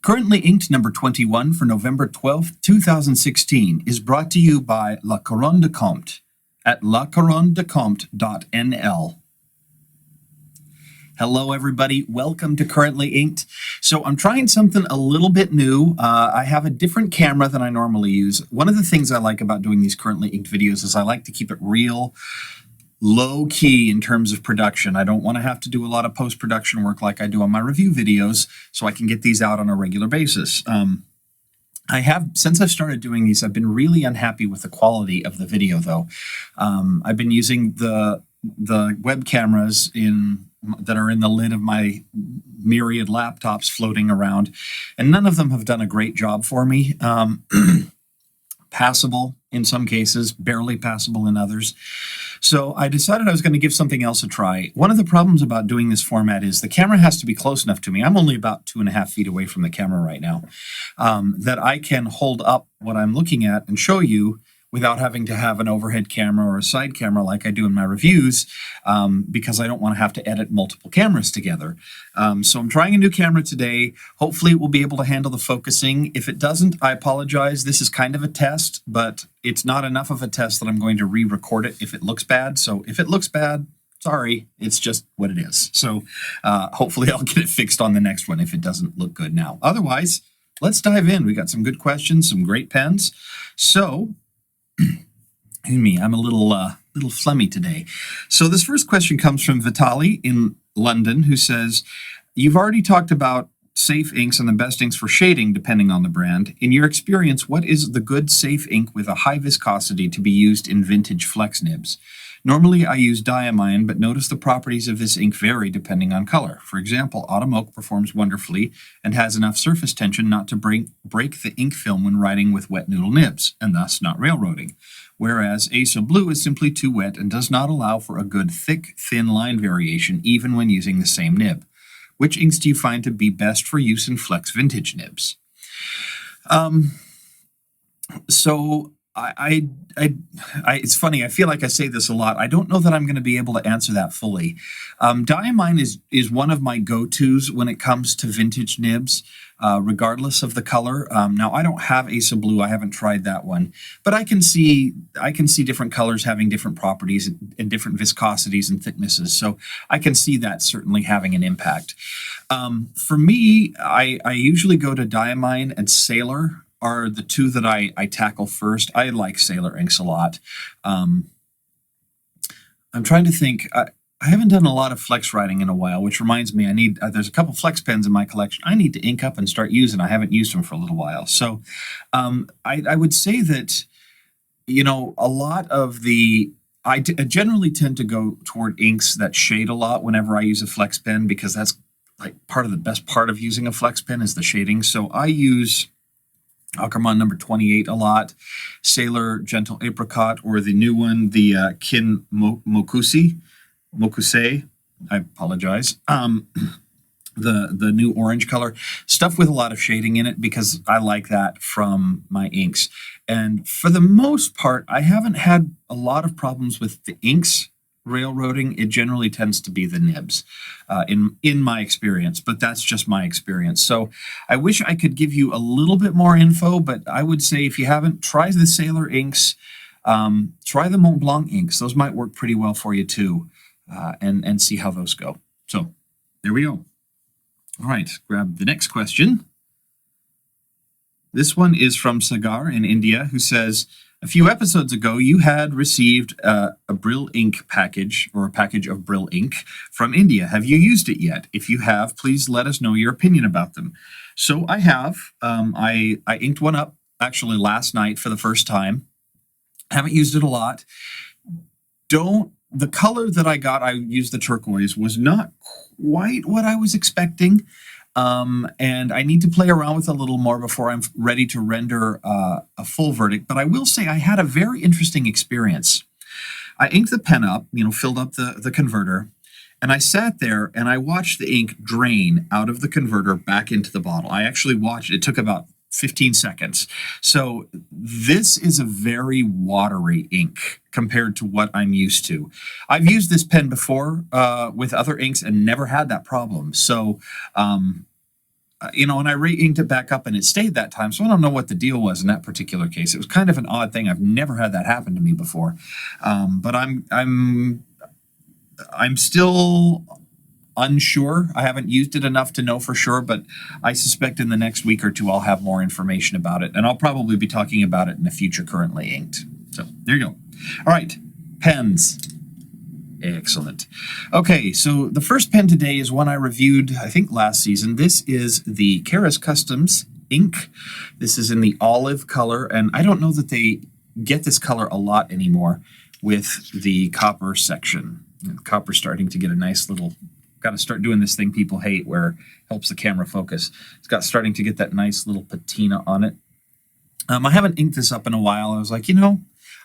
Currently inked number 21 for November 12th, 2016 is brought to you by La Couronne de Comte at lacouronnedecompte.nl. Hello, everybody. Welcome to Currently Inked. So I'm trying something a little bit new. I have a different camera than I normally use. One of the things I like about doing these Currently Inked videos is I like to keep it real low key in terms of production. I don't want to have to do a lot of post-production work like I do on my review videos, so I can get these out on a regular basis. Since I've started doing these, I've been really unhappy with the quality of the video, though. I've been using the web cameras that are in the lid of my myriad laptops floating around, and none of them have done a great job for me. Passable in some cases, barely passable in others. So I decided I was going to give something else a try. One of the problems about doing this format is the camera has to be close enough to me. I'm only about 2.5 feet away from the camera right now, that I can hold up what I'm looking at and show you without having to have an overhead camera or a side camera like I do in my reviews, because I don't want to have to edit multiple cameras together. So I'm trying a new camera today. Hopefully it will be able to handle the focusing. If it doesn't, I apologize. This is kind of a test, but it's not enough of a test that I'm going to re-record it if it looks bad. So if it looks bad, sorry, it's just what it is. So hopefully I'll get it fixed on the next one if it doesn't look good now. Otherwise, let's dive in. We got some good questions, some great pens. So, excuse me, I'm a little phlegmy today. So this first question comes from Vitali in London, who says, you've already talked about safe inks and the best inks for shading depending on the brand. In your experience, what is the good safe ink with a high viscosity to be used in vintage flex nibs? Normally I use diamine, but notice the properties of this ink vary depending on color. For example, autumn oak performs wonderfully and has enough surface tension not to break the ink film when writing with wet noodle nibs, and thus not railroading. Whereas Ace of Blue is simply too wet and does not allow for a good thick, thin line variation even when using the same nib. Which inks do you find to be best for use in flex vintage nibs? It's funny, I feel like I say this a lot. I don't know that I'm going to be able to answer that fully. Diamine is one of my go-tos when it comes to vintage nibs, regardless of the color. Now, I don't have Ace of Blue. I haven't tried that one. But I can see different colors having different properties and different viscosities and thicknesses. So I can see that certainly having an impact. For me, I usually go to Diamine and Sailor are the two that I tackle first. I like Sailor inks a lot. I'm trying to think. I haven't done a lot of flex writing in a while, which reminds me, there's a couple flex pens in my collection I need to ink up and start using. I haven't used them for a little while. So I would say that, a lot of I generally tend to go toward inks that shade a lot whenever I use a flex pen, because that's like part of the best part of using a flex pen is the shading. So I use Ackerman number 28 a lot, Sailor Gentle Apricot, or the new one, the Kin Mokuse, I apologize, the new orange color, stuff with a lot of shading in it, because I like that from my inks. And for the most part, I haven't had a lot of problems with the inks railroading. It generally tends to be the nibs in my experience, but that's just my experience. So I wish I could give you a little bit more info, but I would say if you haven't, try the Sailor inks, try the Mont Blanc inks. Those might work pretty well for you too, and see how those go. So there we go. All right, grab the next question. This one is from Sagar in India, who says, a few episodes ago, you had received a Bril ink package, or a package of Bril ink from India. Have you used it yet? If you have, please let us know your opinion about them. So I have. I inked one up actually last night for the first time. Haven't used it a lot. The color that I got, I used the turquoise, was not quite what I was expecting. And I need to play around with it a little more before I'm ready to render a full verdict. But I will say I had a very interesting experience. I inked the pen up, filled up the converter, and I sat there and I watched the ink drain out of the converter back into the bottle. I actually watched it. It took about 15 seconds. So this is a very watery ink compared to what I'm used to. I've used this pen before with other inks and never had that problem. So and I re-inked it back up and it stayed that time. So I don't know what the deal was in that particular case. It was kind of an odd thing. I've never had that happen to me before. But I'm still unsure. I haven't used it enough to know for sure, but I suspect in the next week or two I'll have more information about it, and I'll probably be talking about it in the future currently inked. So there you go. All right, pens. Excellent. Okay, so the first pen today is one I reviewed, I think, last season. This is the Caris Customs ink. This is in the olive color, and I don't know that they get this color a lot anymore with the copper section. Copper's starting to get a nice little, got to start doing this thing people hate where it helps the camera focus. It's got starting to get that nice little patina on it. I haven't inked this up in a while. I was like,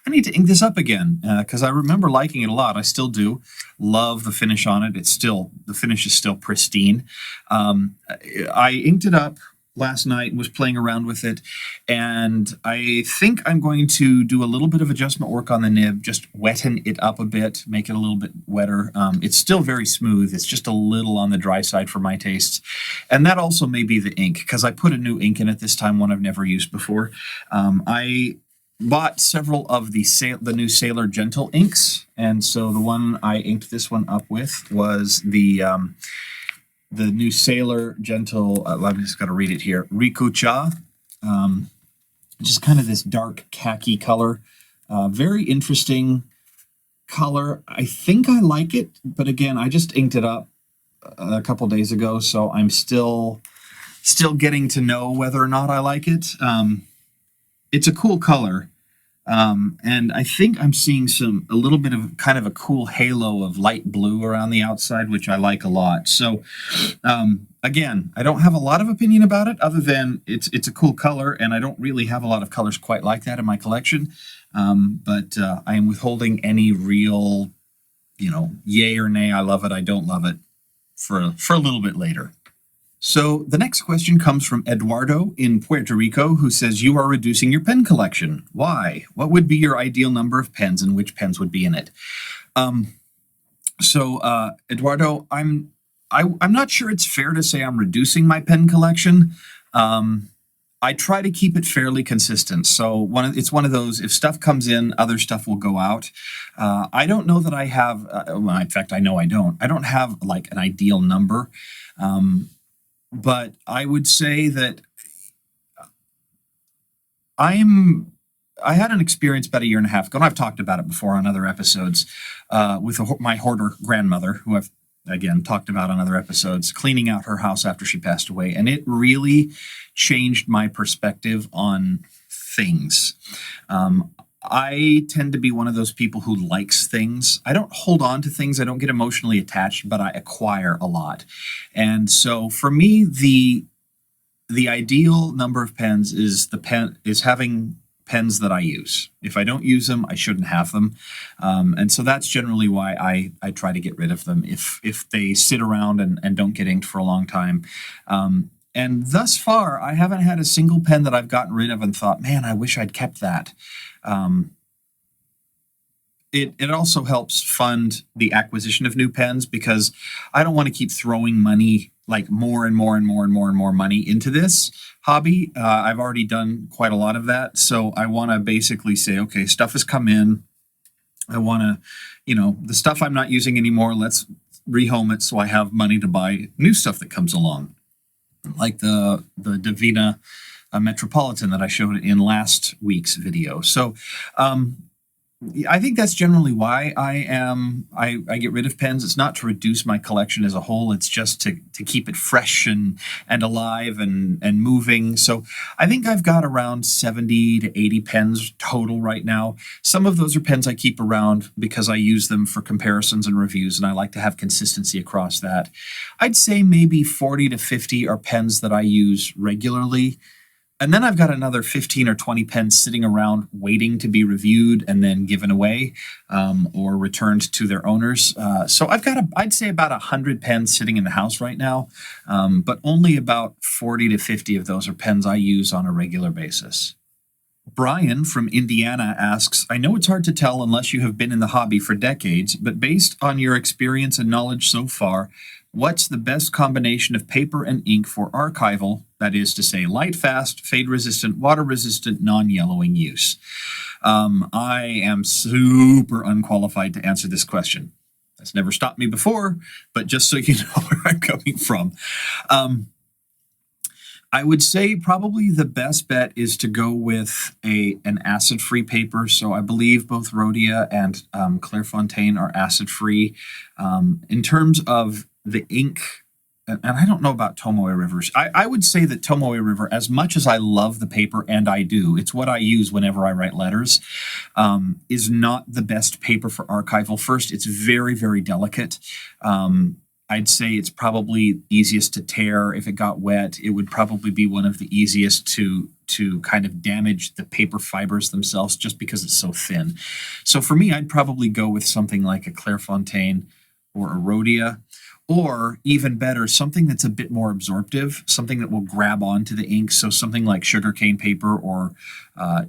I need to ink this up again because I remember liking it a lot. I still do. Love the finish on it. The finish is still pristine. I inked it up last night, was playing around with it, and I think I'm going to do a little bit of adjustment work on the nib, just wetten it up a bit, make it a little bit wetter. It's still very smooth. It's just a little on the dry side for my tastes. And that also may be the ink, because I put a new ink in it this time, one I've never used before. I bought several of the new Sailor Gentle inks, and so the one I inked this one up with was the new Sailor Gentle, I've just got to read it here, Rikucha, just kind of this dark khaki color. Very interesting color. I think I like it, but again, I just inked it up a couple days ago, so I'm still getting to know whether or not I like it. It's a cool color. And I think I'm seeing a little bit of kind of a cool halo of light blue around the outside, which I like a lot. So, again, I don't have a lot of opinion about it other than it's a cool color, and I don't really have a lot of colors quite like that in my collection. But I am withholding any real, yay or nay, I love it, I don't love it, for a little bit later. So the next question comes from Eduardo in Puerto Rico, who says, you are reducing your pen collection. Why? What would be your ideal number of pens, and which pens would be in it? Eduardo, I'm not sure it's fair to say I'm reducing my pen collection. I try to keep it fairly consistent. So it's one of those, if stuff comes in, other stuff will go out. I don't know that I have, in fact, I know I don't. I don't have like an ideal number. But I would say that I had an experience about a year and a half ago, and I've talked about it before on other episodes, with my hoarder grandmother, who I've, again, talked about on other episodes, cleaning out her house after she passed away. And it really changed my perspective on things. I tend to be one of those people who likes things. I don't hold on to things. I don't get emotionally attached, but I acquire a lot. And so for me, the ideal number of pens is having pens that I use. If I don't use them, I shouldn't have them. And so that's generally why I try to get rid of them if they sit around and don't get inked for a long time. And thus far, I haven't had a single pen that I've gotten rid of and thought, man, I wish I'd kept that. It also helps fund the acquisition of new pens, because I don't want to keep throwing money, like more and more and more and more and more money into this hobby. I've already done quite a lot of that. So I want to basically say, okay, stuff has come in. I want to, the stuff I'm not using anymore, let's rehome it so I have money to buy new stuff that comes along. Like the Divina Metropolitan that I showed in last week's video. So I think that's generally why I get rid of pens. It's not to reduce my collection as a whole. It's just to keep it fresh and alive and moving. So I think I've got around 70 to 80 pens total right now. Some of those are pens I keep around because I use them for comparisons and reviews, and I like to have consistency across that. I'd say maybe 40 to 50 are pens that I use regularly. And then I've got another 15 or 20 pens sitting around waiting to be reviewed and then given away or returned to their owners. So I've got, I'd say about 100 pens sitting in the house right now, but only about 40 to 50 of those are pens I use on a regular basis. Brian from Indiana asks, I know it's hard to tell unless you have been in the hobby for decades, but based on your experience and knowledge so far, what's the best combination of paper and ink for archival, that is to say, light fast, fade resistant, water resistant, non-yellowing use? I am super unqualified to answer this question. That's never stopped me before, but just so you know where I'm coming from. I would say probably the best bet is to go with an acid-free paper. So I believe both Rhodia and Clairefontaine are acid-free. In terms of the ink, and I don't know about Tomoe Rivers. I would say that Tomoe River, as much as I love the paper, and I do, it's what I use whenever I write letters, is not the best paper for archival. First, it's very, very delicate. I'd say it's probably easiest to tear. If it got wet, it would probably be one of the easiest to kind of damage the paper fibers themselves just because it's so thin. So for me, I'd probably go with something like a Clairefontaine or a Rhodia, or even better, something that's a bit more absorptive, something that will grab onto the ink. So something like sugarcane paper or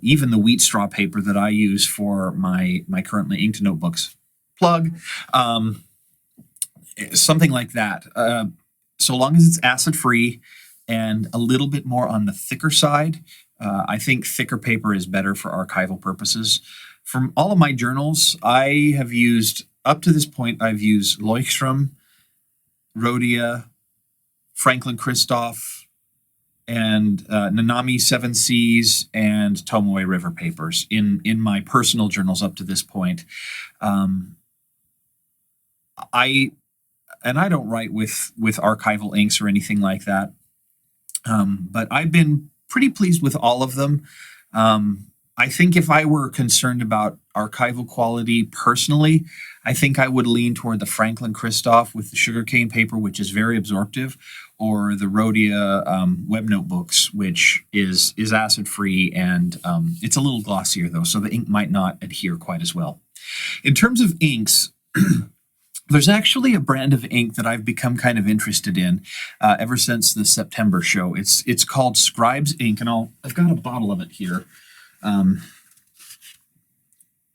even the wheat straw paper that I use for my currently inked notebooks. Plug. Something like that. So long as it's acid-free and a little bit more on the thicker side, I think thicker paper is better for archival purposes. From all of my journals, I have used, up to this point, I've used Leuchtturm, Rhodia, Franklin Christoph, and Nanami 7 Seas and Tomoe River papers in my personal journals up to this point. I don't write with archival inks or anything like that, but I've been pretty pleased with all of them. I think if I were concerned about archival quality personally, I think I would lean toward the Franklin Christoph with the sugarcane paper, which is very absorptive, or the Rhodia web notebooks, which is acid-free and it's a little glossier though, so the ink might not adhere quite as well. In terms of inks, there's actually a brand of ink that I've become kind of interested in ever since the September show. It's called Scribes Ink, and I've got a bottle of it here.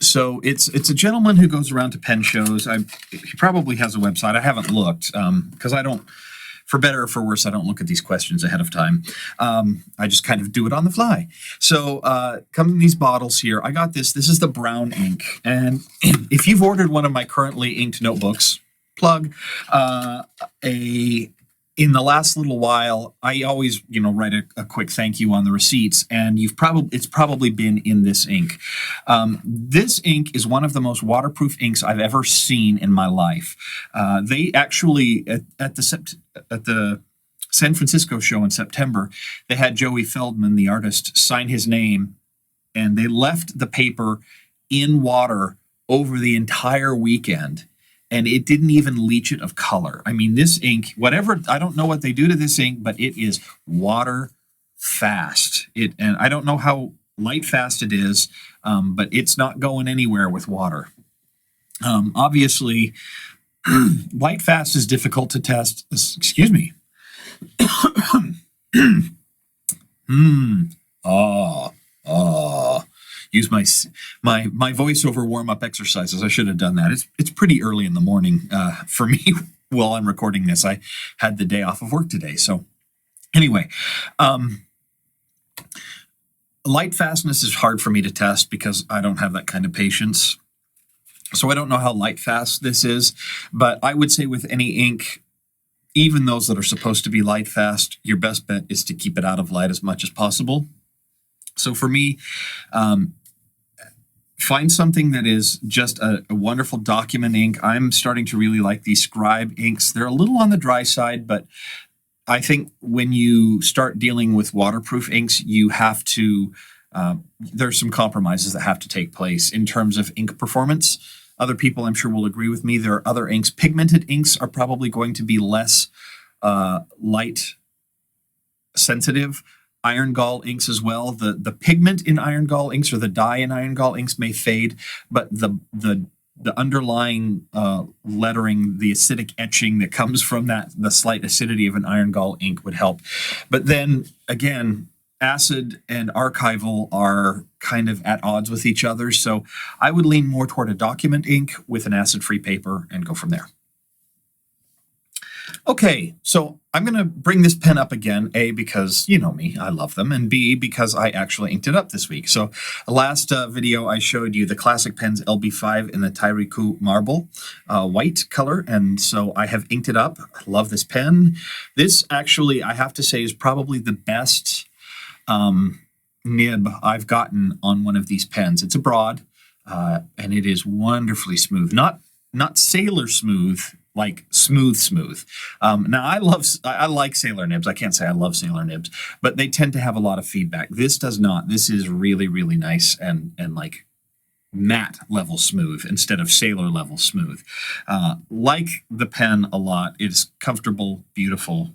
So it's a gentleman who goes around to pen shows. He probably has a website. I haven't looked because I don't, for better or for worse, I don't look at these questions ahead of time. I just kind of do it on the fly. So come in these bottles here. I got this. This is the brown ink. And if you've ordered one of my currently inked notebooks, plug, in the last little while, I always, write a quick thank you on the receipts, and it's probably been in this ink. This ink is one of the most waterproof inks I've ever seen in my life. They actually at the San Francisco show in September, they had Joey Feldman, the artist, sign his name, and they left the paper in water over the entire weekend. And it didn't even leach it of color. I mean, this ink, whatever, I don't know what they do to this ink, but it is water fast. And I don't know how light fast it is, but it's not going anywhere with water. Obviously, light fast is difficult to test. Excuse me. Use my voiceover warm-up exercises. I should have done that. It's pretty early in the morning for me while I'm recording this. I had the day off of work today. So anyway, light fastness is hard for me to test because I don't have that kind of patience. So I don't know how light fast this is, but I would say with any ink, even those that are supposed to be light fast, your best bet is to keep it out of light as much as possible. So for me, find something that is just a wonderful document ink. I'm starting to really like these Scribe inks. They're a little on the dry side, but I think when you start dealing with waterproof inks, you have to, there's some compromises that have to take place in terms of ink performance. Other people, I'm sure, will agree with me. There are other inks. Pigmented inks are probably going to be less light sensitive. Iron gall inks as well. The pigment in iron gall inks or the dye in iron gall inks may fade, but the underlying lettering, the acidic etching that comes from the slight acidity of an iron gall ink would help. But then again, Acid and Archival are kind of at odds with each other, so I would lean more toward a document ink with an acid-free paper and go from there. Okay, so I'm going to bring this pen up again, A, because you know me, I love them, and B, because I actually inked it up this week. So last video I showed you the classic Pens LB5 in the Tairiku Marble white color, and so I have inked it up. I love this pen. This actually, I have to say, is probably the best nib I've gotten on one of these pens. It's a broad, and it is wonderfully smooth. Not sailor smooth, like smooth. Now I like sailor nibs. I can't say I love sailor nibs, but they tend to have a lot of feedback. This does not. This is really, really nice and like matte level smooth instead of sailor level smooth. Like the pen a lot. It's comfortable, beautiful.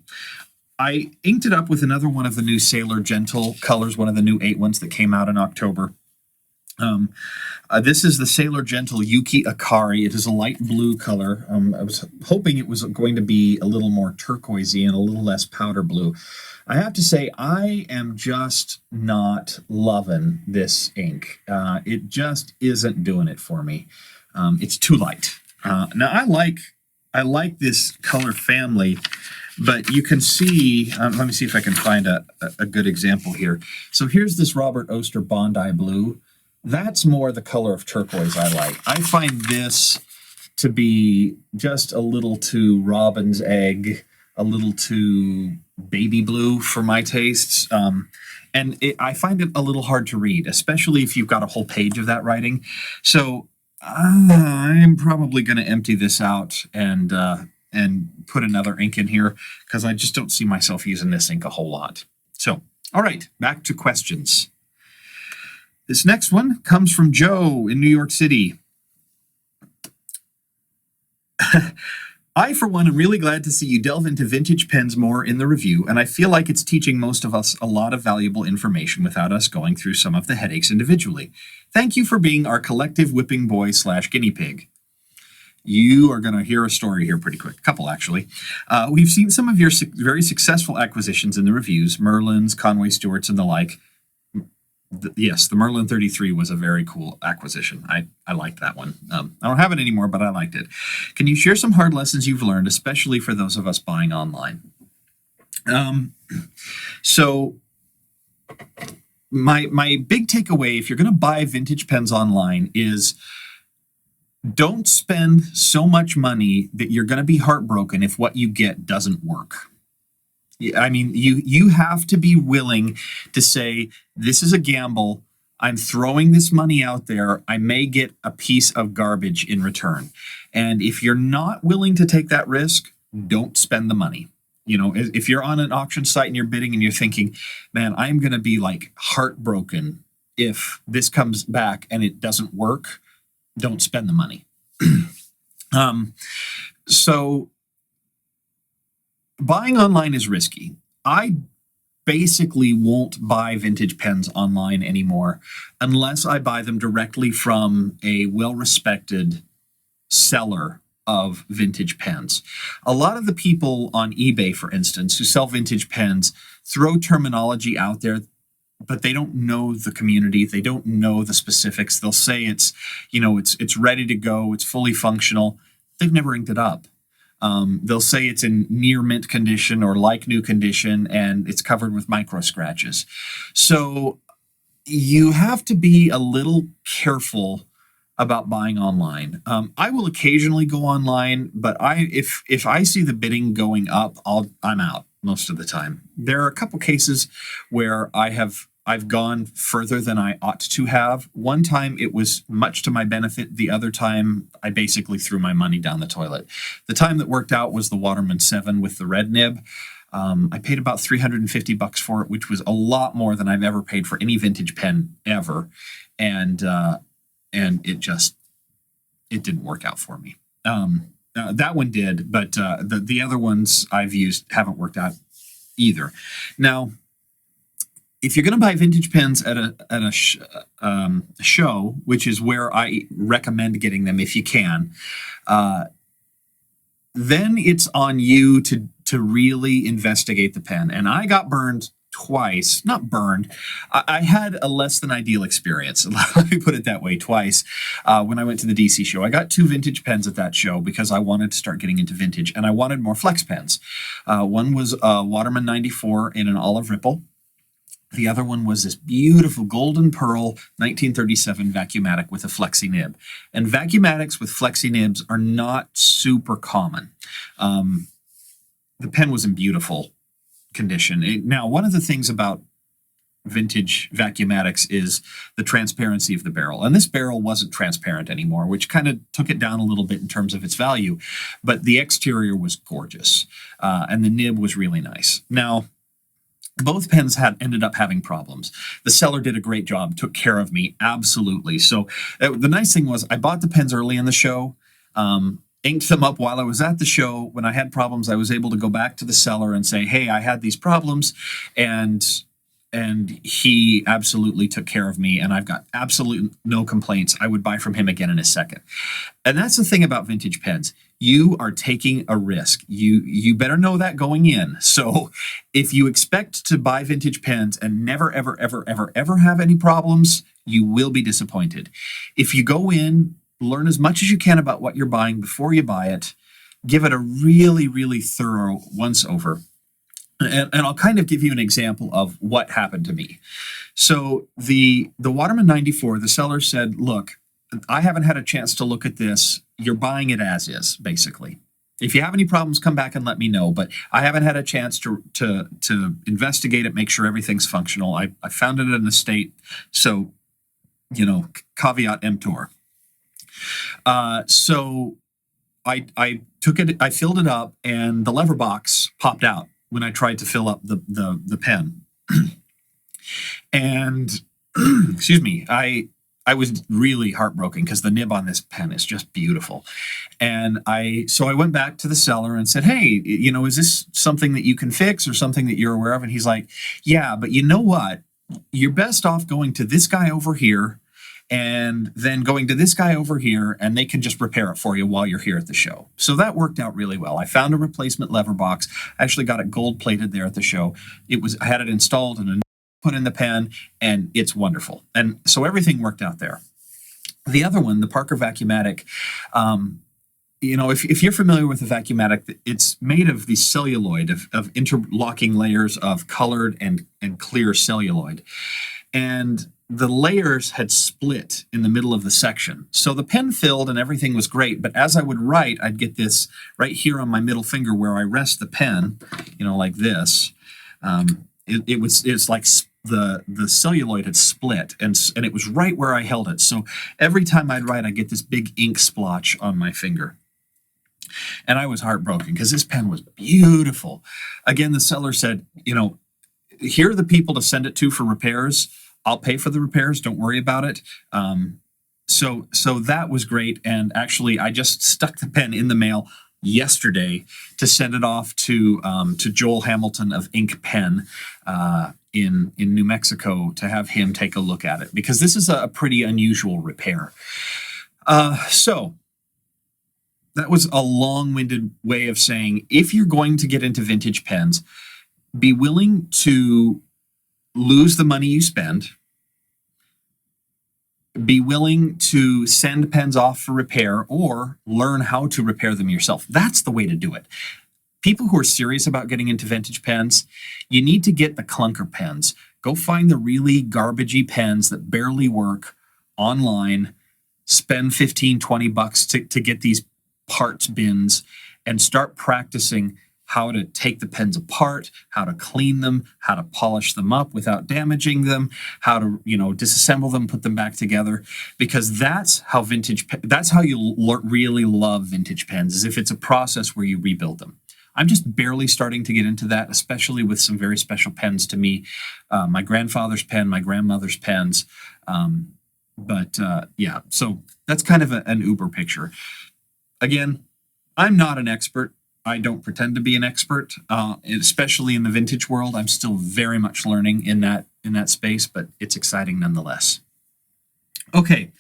I inked it up with another one of the new Sailor Gentle colors, one of the new 8 ones that came out in October. This is the Sailor Gentle Yuki Akari. It is a light blue color. I was hoping it was going to be a little more turquoisey and a little less powder blue. I have to say, I am just not loving this ink. It just isn't doing it for me. It's too light. Now, I like this color family, but you can see, let me see if I can find a good example here. So here's this Robert Oster Bondi Blue. That's more the color of turquoise I like. I find this to be just a little too robin's egg, a little too baby blue for my tastes. I find it a little hard to read, especially if you've got a whole page of that writing. So I'm probably going to empty this out and put another ink in here because I just don't see myself using this ink a whole lot. So, all right, back to questions. This next one comes from Joe in New York City. I, for one, am really glad to see you delve into vintage pens more in the review, and I feel like it's teaching most of us a lot of valuable information without us going through some of the headaches individually. Thank you for being our collective whipping boy / guinea pig. You are going to hear a story here pretty quick. A couple, actually. We've seen some of your very successful acquisitions in the reviews, Merlins, Conway Stewarts, and the like. Yes, the Merlin 33 was a very cool acquisition. I liked that one. I don't have it anymore, but I liked it. Can you share some hard lessons you've learned, especially for those of us buying online? So my big takeaway, if you're going to buy vintage pens online, is don't spend so much money that you're going to be heartbroken if what you get doesn't work. I mean, you have to be willing to say, this is a gamble. I'm throwing this money out there. I may get a piece of garbage in return. And if you're not willing to take that risk, don't spend the money. You know, if you're on an auction site and you're bidding and you're thinking, man, I'm going to be like heartbroken if this comes back and it doesn't work, don't spend the money. So buying online is risky. I basically won't buy vintage pens online anymore unless I buy them directly from a well-respected seller of vintage pens. A lot of the people on eBay, for instance, who sell vintage pens throw terminology out there, but they don't know the community. They don't know the specifics. They'll say it's ready to go. It's fully functional. They've never inked it up. They'll say it's in near mint condition or like new condition, and it's covered with micro scratches. So you have to be a little careful about buying online. I will occasionally go online, but if I see the bidding going up, I'm out most of the time. There are a couple cases where I've gone further than I ought to have. One time it was much to my benefit. The other time I basically threw my money down the toilet. The time that worked out was the Waterman 7 with the red nib. I paid about $350 for it, which was a lot more than I've ever paid for any vintage pen ever. And it didn't work out for me. That one did, but the other ones I've used haven't worked out either. Now, if you're going to buy vintage pens at a show, which is where I recommend getting them if you can, then it's on you to really investigate the pen. And I got burned twice, not burned. I had a less than ideal experience. Let me put it that way, twice. When I went to the DC show, I got 2 vintage pens at that show because I wanted to start getting into vintage, and I wanted more flex pens. One was a Waterman 94 in an olive ripple. The other one was this beautiful golden pearl 1937 Vacuumatic with a flexi nib. And Vacuumatics with flexi nibs are not super common. The pen was in beautiful condition. Now, one of the things about vintage Vacuumatics is the transparency of the barrel. And this barrel wasn't transparent anymore, which kind of took it down a little bit in terms of its value. But the exterior was gorgeous, and the nib was really nice. Now, both pens ended up having problems. The seller did a great job, took care of me, absolutely. So the nice thing was I bought the pens early in the show, inked them up while I was at the show. When I had problems, I was able to go back to the seller and say, hey, I had these problems, and he absolutely took care of me, and I've got absolute no complaints. I would buy from him again in a second. And that's the thing about vintage pens. You are taking a risk. You better know that going in. So if you expect to buy vintage pens and never, ever, ever, ever, ever have any problems, you will be disappointed. If you go in, learn as much as you can about what you're buying before you buy it, give it a really, really thorough once over. And I'll kind of give you an example of what happened to me. So the Waterman 94, the seller said, look, I haven't had a chance to look at this. You're buying it as is, basically. If you have any problems, come back and let me know. But I haven't had a chance to investigate it, make sure everything's functional. I found it in the state. So, caveat emptor. So I took it, I filled it up, and the lever box popped out when I tried to fill up the pen. And excuse me, I was really heartbroken because the nib on this pen is just beautiful. And so I went back to the seller and said, hey, is this something that you can fix or something that you're aware of? And he's like, yeah, but you know what? You're best off going to this guy over here and then going to this guy over here, and they can just repair it for you while you're here at the show. So that worked out really well. I found a replacement lever box. I actually got it gold plated there at the show. I had it installed and put in the pen, and it's wonderful. And so everything worked out there. The other one, the Parker Vacuumatic, if you're familiar with a Vacuumatic, it's made of the celluloid, of interlocking layers of colored and clear celluloid. And the layers had split in the middle of the section. So the pen filled and everything was great, but as I would write, I'd get this right here on my middle finger where I rest the pen, like this. It's like the celluloid had split, and it was right where I held it. So every time I'd write, I'd get this big ink splotch on my finger. And I was heartbroken because this pen was beautiful. Again, the seller said, here are the people to send it to for repairs. I'll pay for the repairs. Don't worry about it. So that was great. And actually, I just stuck the pen in the mail yesterday to send it off to Joel Hamilton of Ink Pen in New Mexico to have him take a look at it, because this is a pretty unusual repair. So that was a long-winded way of saying, if you're going to get into vintage pens, be willing to lose the money you spend, be willing to send pens off for repair, or learn how to repair them yourself. That's the way to do it. People who are serious about getting into vintage pens, you need to get the clunker pens. Go find the really garbagey pens that barely work online, spend $15-20 to get these parts bins, and start practicing how to take the pens apart, how to clean them, how to polish them up without damaging them, how to, disassemble them, put them back together, because that's how you really love vintage pens, is if it's a process where you rebuild them. I'm just barely starting to get into that, especially with some very special pens to me. My grandfather's pen, my grandmother's pens. Yeah, so that's kind of an Uber picture. Again, I'm not an expert. I don't pretend to be an expert, especially in the vintage world. I'm still very much learning in that space, but it's exciting nonetheless. Okay,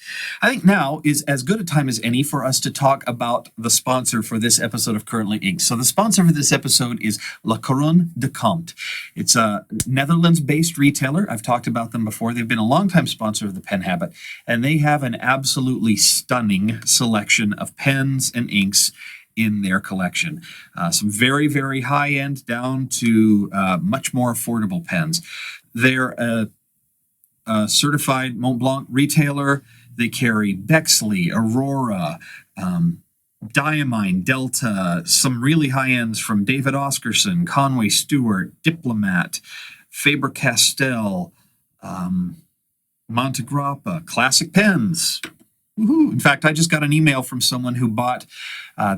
I think now is as good a time as any for us to talk about the sponsor for this episode of Currently Inked. So the sponsor for this episode is La Couronne de Comte. It's a Netherlands-based retailer. I've talked about them before. They've been a longtime sponsor of the Pen Habit, and they have an absolutely stunning selection of pens and inks in their collection. Some very, very high-end down to much more affordable pens. They're a certified Mont Blanc retailer. They carry Bexley, Aurora, Diamine, Delta, some really high ends from David Oscarson, Conway Stewart, Diplomat, Faber-Castell, Montegrappa, classic pens. Woohoo. In fact, I just got an email from someone who bought,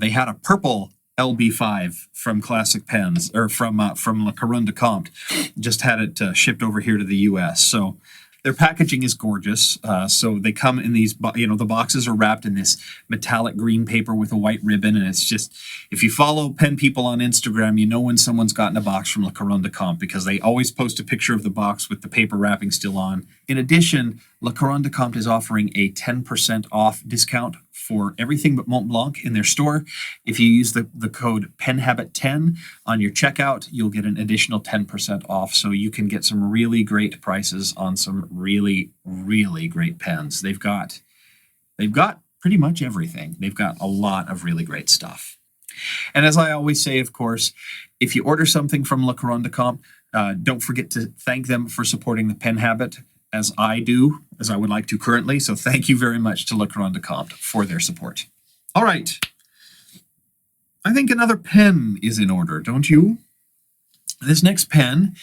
they had a purple LB5 from Classic Pens, or from La Couronne de Comte. Just had it shipped over here to the U.S. So their packaging is gorgeous. So they come in these, the boxes are wrapped in this metallic green paper with a white ribbon. And it's just, if you follow pen people on Instagram, you know when someone's gotten a box from La Couronne de Comte, because they always post a picture of the box with the paper wrapping still on. In addition, La Couronne de Comte is offering a 10% off discount for everything but Mont Blanc in their store. If you use the code PENHABIT10 on your checkout, you'll get an additional 10% off. So you can get some really great prices on some really, really great pens. They've got pretty much everything. They've got a lot of really great stuff. And as I always say, of course, if you order something from La Couronne de Comte, don't forget to thank them for supporting the Pen Habit, as I do, as I would like to currently. So thank you very much to La Couronne de Comte for their support. All right. I think another pen is in order, don't you? This next pen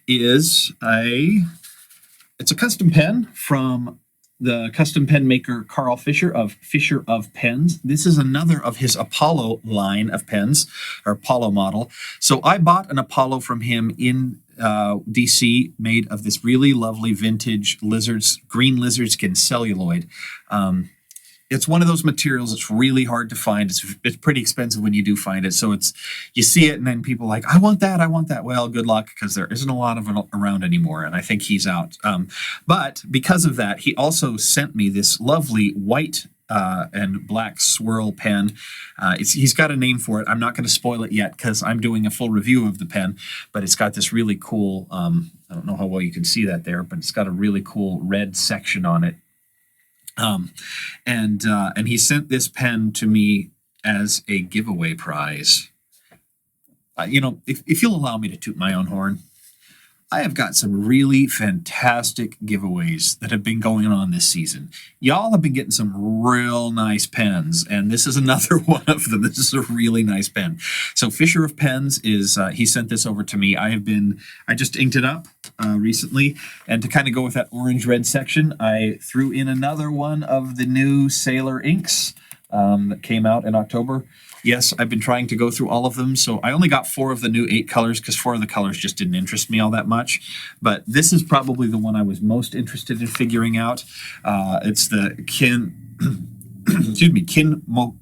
is it's a custom pen from the custom pen maker Carl Fischer of Pens. This is another of his Apollo line of pens, or Apollo model. So I bought an Apollo from him in DC, made of this really lovely vintage green lizard skin celluloid. It's one of those materials that's really hard to find. It's pretty expensive when you do find it. So you see it and then people are like, I want that. Well, good luck, because there isn't a lot of it around anymore. And I think he's out. But because of that, he also sent me this lovely white and black swirl pen. He's got a name for it. I'm not going to spoil it yet because I'm doing a full review of the pen, but it's got this really cool, I don't know how well you can see that there, but it's got a really cool red section on it. And he sent this pen to me as a giveaway prize. If you'll allow me to toot my own horn, I have got some really fantastic giveaways that have been going on this season. Y'all have been getting some real nice pens, and this is another one of them. This is a really nice pen. So Fischer of Pens he sent this over to me. I just inked it up recently, and to kind of go with that orange-red section, I threw in another one of the new Sailor inks that came out in October. Yes, I've been trying to go through all of them, so I only got 4 of the new 8 colors because 4 of the colors just didn't interest me all that much. But this is probably the one I was most interested in figuring out. It's the Kin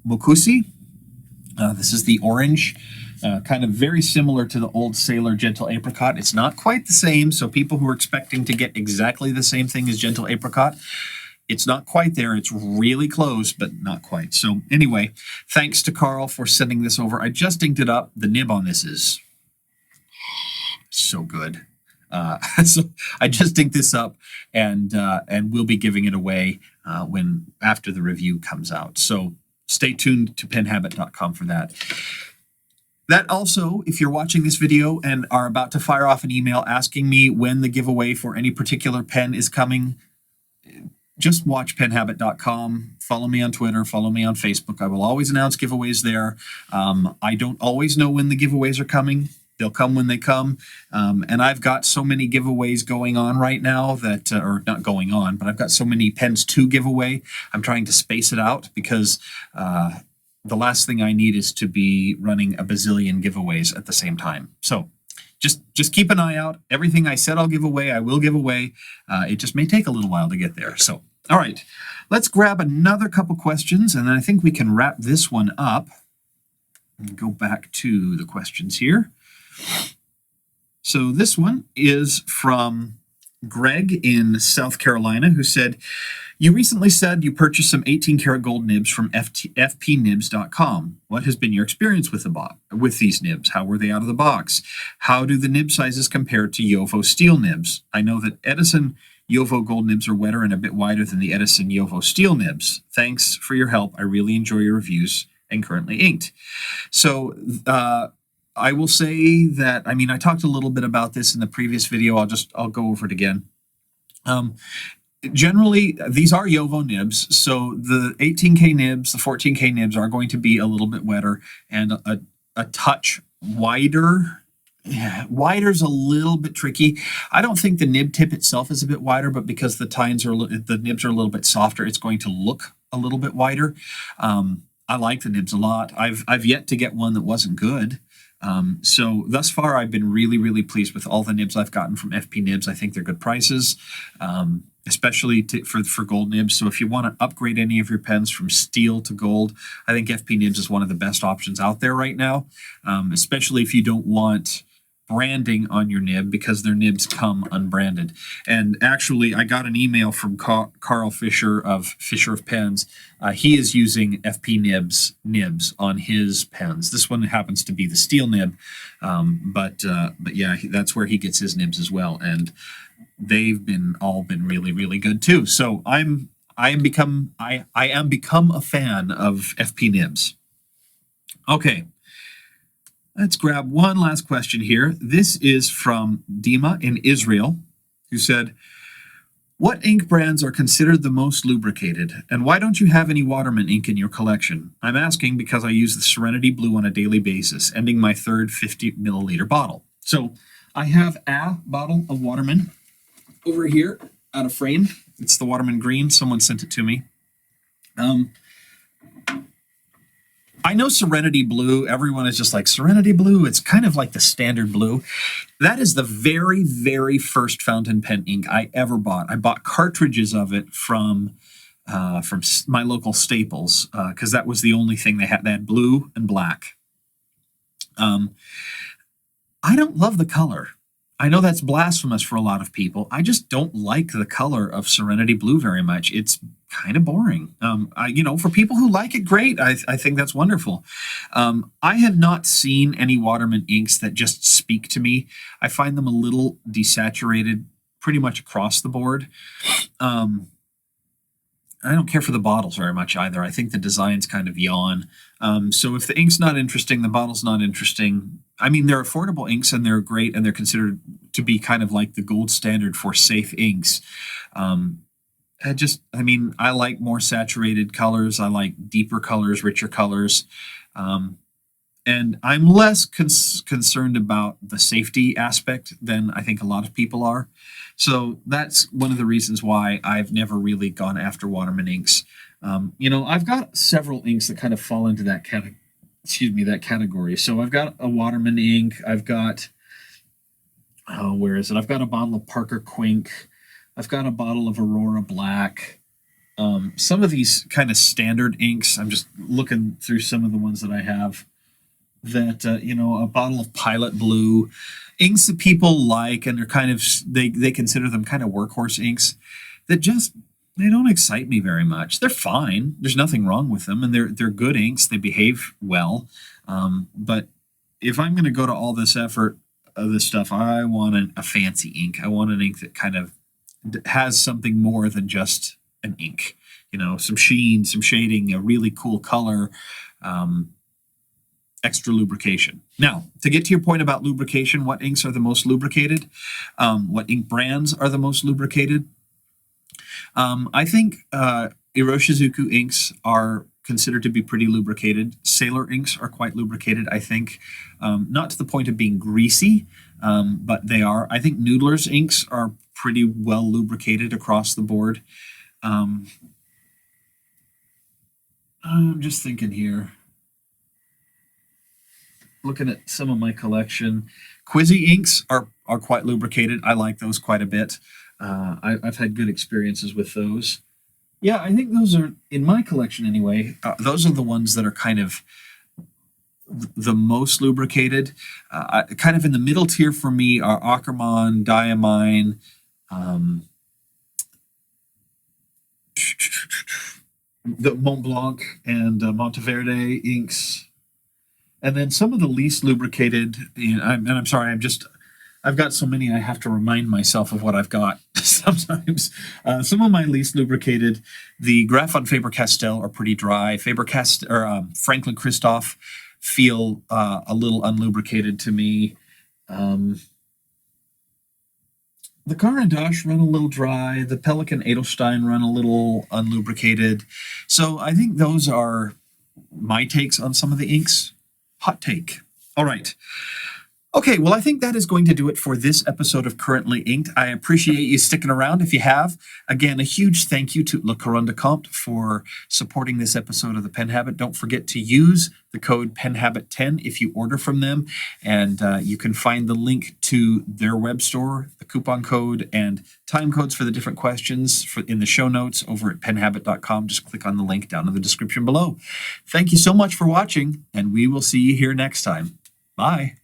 Mokusi. This is the orange, kind of very similar to the old Sailor Gentle Apricot. It's not quite the same, so people who are expecting to get exactly the same thing as Gentle Apricot, it's not quite there. It's really close, but not quite. So anyway, thanks to Carl for sending this over. I just inked it up. The nib on this is so good. So I just inked this up, and we'll be giving it away after the review comes out. So stay tuned to penhabit.com for that. That also, if you're watching this video and are about to fire off an email asking me when the giveaway for any particular pen is coming, just watch penhabit.com, follow me on Twitter, follow me on Facebook. I will always announce giveaways there. I don't always know when the giveaways are coming. They'll come when they come. And I've got so many giveaways going on right now that, or not going on, but I've got so many Pens 2 giveaway. I'm trying to space it out because the last thing I need is to be running a bazillion giveaways at the same time. So just keep an eye out. Everything I said I'll give away, I will give away. It just may take a little while to get there. So, all right, let's grab another couple questions, and then I think we can wrap this one up and go back to the questions here. So this one is from Greg in South Carolina, who said, you recently said you purchased some 18-karat gold nibs from FPNibs.com. What has been your experience with these nibs? How were they out of the box? How do the nib sizes compare to JoWo steel nibs? I know that Edison JoWo gold nibs are wetter and a bit wider than the Edison JoWo steel nibs. Thanks for your help. I really enjoy your reviews and currently inked. So I will say that, I mean, I talked a little bit about this in the previous video. I'll go over it again. Generally, these are JoWo nibs, so the 18K nibs, the 14K nibs are going to be a little bit wetter and a touch wider. Yeah, wider's a little bit tricky. I don't think the nib tip itself is a bit wider, but because the nibs are a little bit softer, it's going to look a little bit wider. I like the nibs a lot. I've yet to get one that wasn't good. So thus far, I've been really, really pleased with all the nibs I've gotten from FPNibs. I think they're good prices, especially for gold nibs. So if you want to upgrade any of your pens from steel to gold, I think FPNibs is one of the best options out there right now, especially if you don't want branding on your nib, because their nibs come unbranded. And actually, I got an email from Carl Fisher of Pens. He is using FPNibs nibs on his pens. This one happens to be the steel nib, but yeah, that's where he gets his nibs as well, and they've all been really, really good too. So I am become a fan of FPNibs. Okay. Let's grab one last question here. This is from Dima in Israel, who said, what ink brands are considered the most lubricated, and why don't you have any Waterman ink in your collection? I'm asking because I use the Serenity Blue on a daily basis, ending my third 50 milliliter bottle. So I have a bottle of Waterman over here out of frame. It's the Waterman Green. Someone sent it to me. I know Serenity Blue, everyone is just like, Serenity Blue, it's kind of like the standard blue. That is the very, very first fountain pen ink I ever bought. I bought cartridges of it from my local Staples, because that was the only thing they had. They had blue and black. I don't love the color. I know that's blasphemous for a lot of people. I just don't like the color of Serenity Blue very much. It's kind of boring. For people who like it, great. I think that's wonderful. I have not seen any Waterman inks that just speak to me. I find them a little desaturated pretty much across the board. I don't care for the bottles very much either. I think the designs kind of yawn. So if the ink's not interesting, the bottle's not interesting. I mean, they're affordable inks and they're great, and they're considered to be kind of like the gold standard for safe inks. I like more saturated colors. I like deeper colors, richer colors. And I'm less concerned about the safety aspect than I think a lot of people are. So that's one of the reasons why I've never really gone after Waterman inks. I've got several inks that kind of fall into that category. So I've got a Waterman ink. I've got, where is it? I've got a bottle of Parker Quink. I've got a bottle of Aurora Black. Some of these kind of standard inks, I'm just looking through some of the ones that I have. That, a bottle of Pilot Blue. Inks that people like, and they're kind of, they consider them kind of workhorse inks that just, they don't excite me very much. They're fine. There's nothing wrong with them, and they're good inks. They behave well. But if I'm going to go to all this effort of this stuff, I want a fancy ink. I want an ink that kind of has something more than just an ink. Some sheen, some shading, a really cool color, extra lubrication. Now, to get to your point about lubrication, what inks are the most lubricated? What ink brands are the most lubricated? I think Iroshizuku inks are considered to be pretty lubricated. Sailor inks are quite lubricated, I think. Not to the point of being greasy, but they are. I think Noodler's inks are pretty well lubricated across the board. I'm just thinking here. Looking at some of my collection. Quizzy inks are quite lubricated. I like those quite a bit. I've had good experiences with those. Yeah, I think those are, in my collection anyway, those are the ones that are kind of the most lubricated. Kind of in the middle tier for me are Ackerman, Diamine, The Mont Blanc and Monteverde inks, and then some of the least lubricated. I'm sorry, I've got so many I have to remind myself of what I've got sometimes. Some of my least lubricated, the Graphon Faber-Castell are pretty dry. Franklin Christoph feel a little unlubricated to me. The Carin d'Ache run a little dry. The Pelikan Edelstein run a little unlubricated. So I think those are my takes on some of the inks. Hot take. All right. Okay, well, I think that is going to do it for this episode of Currently Inked. I appreciate you sticking around if you have. Again, a huge thank you to Le Courant de Comte for supporting this episode of the Pen Habit. Don't forget to use the code PenHabit10 if you order from them, and you can find the link to their web store, the coupon code, and time codes for the different questions in the show notes over at penhabit.com. Just click on the link down in the description below. Thank you so much for watching, and we will see you here next time. Bye.